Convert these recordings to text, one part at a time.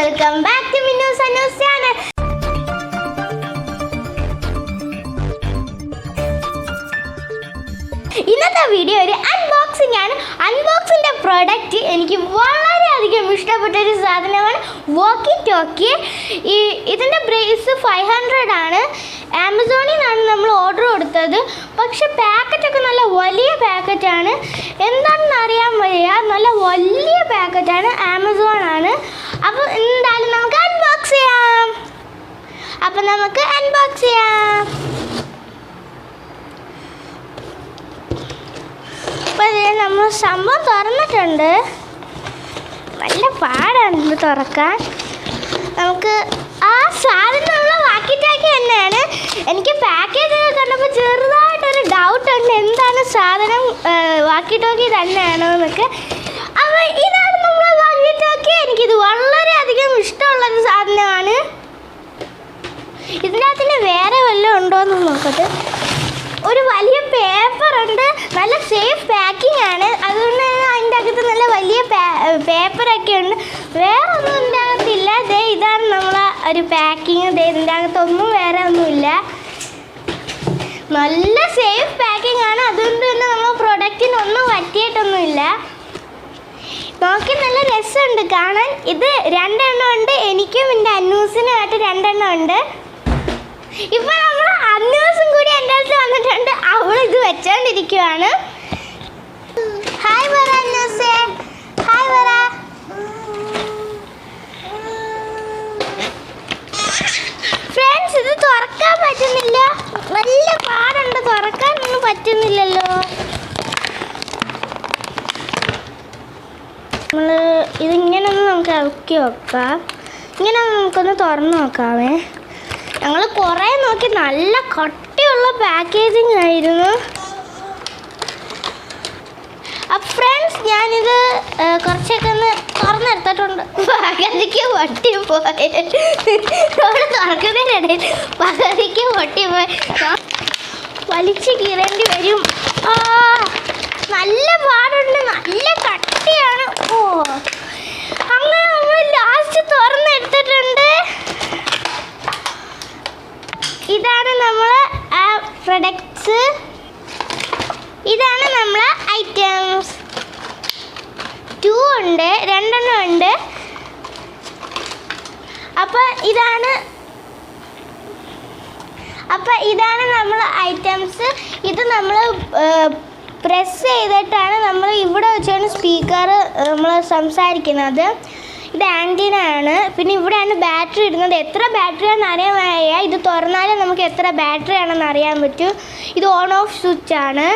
Welcome back to Minnu's channel. ഇന്നത്തെ video ഒരു unboxing ആണ്. അൺബോക്സിൻ്റെ പ്രോഡക്റ്റ് എനിക്ക് വളരെയധികം ഇഷ്ടപ്പെട്ട ഒരു സാധനമാണ് walkie talkie. ഇതിൻ്റെ പ്രൈസ് 500 ആണ്. ആമസോണിൽ നിന്നാണ് നമ്മൾ ഓർഡർ കൊടുത്തത്. പക്ഷെ പാക്കറ്റൊക്കെ നല്ല വലിയ പാക്കറ്റാണ്. എന്താണെന്ന് അറിയാൻ വയ്യ, നല്ല വലിയ പാക്കറ്റാണ്. ആമസോണാണ്. അപ്പോൾ എന്തായാലും നമുക്ക് അൺബോക്സ് ചെയ്യാം. അപ്പോൾ നമ്മൾ സംഭവം തുറന്നിട്ടുണ്ട്. നല്ല പാടാണ് തുറക്കാൻ. നമുക്ക് ആ സാധനമുള്ള walkie talkie തന്നെയാണ്. എനിക്ക് പാക്കേജ് കണ്ടപ്പോൾ ചെറുതായിട്ടൊരു ഡൗട്ട് ഉണ്ട്, എന്താണ് സാധനം walkie talkie തന്നെയാണോ എന്നൊക്കെ. അപ്പോൾ ഇതാണ് നമ്മുടെ walkie talkie. എനിക്കിത് വളരെയധികം ഇഷ്ടമുള്ളൊരു സാധനമാണ്. ഇതിനകത്തിന് വേറെ വല്ലതും ഉണ്ടോ എന്ന് നോക്കട്ടെ. ഒരു വലിയ പേപ്പറുണ്ട്. നല്ല സേഫ് പാക്കിംഗ് ആണ്. അതുകൊണ്ട് തന്നെ അതിൻ്റെ അകത്ത് നല്ല വലിയ പേപ്പറൊക്കെ ഉണ്ട്. വേറെ ഒന്നും ഇതിൻ്റെ അകത്തില്ല. ഇതാണ് നമ്മളെ ഒരു പാക്കിങ്. ഇതിൻ്റെ അകത്തൊന്നും വേറെ ഒന്നുമില്ല. നല്ല സേഫ് പാക്കിംഗ് ആണ്. അതുകൊണ്ട് തന്നെ നമ്മൾ പ്രൊഡക്റ്റിനൊന്നും പറ്റിയിട്ടൊന്നുമില്ല. നോക്കി നല്ല രസമുണ്ട് കാണാൻ. ഇത് 2 എണ്ണം ഉണ്ട്. എനിക്കും എൻ്റെ അന്നൂസിനുമായിട്ട് 2 എണ്ണം ഉണ്ട്. ഇപ്പം നമ്മൾ അന്നൂസും കൂടി എൻ്റെ അടുത്ത് വന്നിട്ടുണ്ട്. അവൾ ഇത് വെച്ചോണ്ടിരിക്കുവാണ്. ഹായ് പറ അന്നൂസേ, ഹായ് പറ. ഫ്രണ്ട്സ്, ഇത് തുറക്കാൻ പറ്റുന്നില്ല. നല്ല പാടുണ്ട്, തുറക്കാനൊന്നും പറ്റുന്നില്ലല്ലോ. നമ്മൾ ഇതിങ്ങനെ ഒന്ന് നമുക്ക് ഇറക്കി വെക്കാം. ഇങ്ങനെ നമുക്കൊന്ന് തുറന്ന് നോക്കാമേ. ഞങ്ങൾ കുറേ നോക്കി. നല്ല കട്ടിയുള്ള പാക്കേജിങ് ആയിരുന്നു. അപ്പം ഫ്രണ്ട്സ്, ഞാനിത് കുറച്ചൊക്കെ ഒന്ന് തുറന്നെടുത്തിട്ടുണ്ട്. പകുതിക്ക് പൊട്ടിപ്പോയി. തുറക്കുന്നതിനിടയിൽ പകുതിക്ക് പൊട്ടിപ്പോയി. വലിച്ച് കീറേണ്ടി വരും. നല്ല പാടുണ്ട്, നല്ല കട്ടിയാണ്. അങ്ങനെ നമ്മൾ ലാസ്റ്റ് തുറന്നെടുത്തിട്ടുണ്ട്. ഇതാണ് നമ്മളെ പ്രൊഡക്ട്സ്. ഇതാണ് നമ്മളെ ഐറ്റംസ്. 2 ഉണ്ട്, 2 എണ്ണം ഉണ്ട്. അപ്പോൾ ഇതാണ് നമ്മളെ ഐറ്റംസ്. ഇത് നമ്മൾ പ്രസ് ചെയ്തിട്ടാണ് നമ്മൾ ഇവിടെ വെച്ചാണ് സ്പീക്കർ നമ്മൾ സംസാരിക്കുന്നത്. ഇത് ആൻറ്റീന ആണ്. പിന്നെ ഇവിടെയാണ് ബാറ്ററി ഇടുന്നത്. എത്ര ബാറ്ററി ആണെന്ന് അറിയാൻ വയ്യ. ഇത് തുറന്നാലേ നമുക്ക് എത്ര ബാറ്ററി ആണെന്ന് അറിയാൻ പറ്റും. ഇത് ഓൺ ഓഫ് സ്വിച്ച് ആണ്.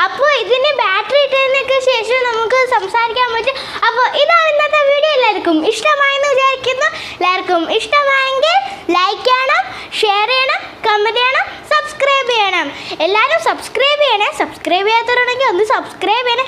അപ്പോൾ ഇതിന് ബാറ്ററി ഇട്ടതിനൊക്കെ ശേഷം നമുക്ക് സംസാരിക്കാൻ പറ്റും. അപ്പോൾ ഇതാണ് ഇന്നത്തെ വീഡിയോ. എല്ലാവർക്കും ഇഷ്ടമായെന്ന് വിചാരിക്കുന്നു. എല്ലാവർക്കും ഇഷ്ടമായെങ്കിൽ ലൈക്ക് ചെയ്യണം, ഷെയർ ചെയ്യണം, കമൻറ്റ് ചെയ്യണം, സബ്സ്ക്രൈബ് ചെയ്യണം. എല്ലാവരും സബ്സ്ക്രൈബ് ചെയ്യണേ. സബ്സ്ക്രൈബ് ചെയ്യാത്തവരുണ്ടെങ്കിൽ ഒന്ന് സബ്സ്ക്രൈബ് ചെയ്യണേ.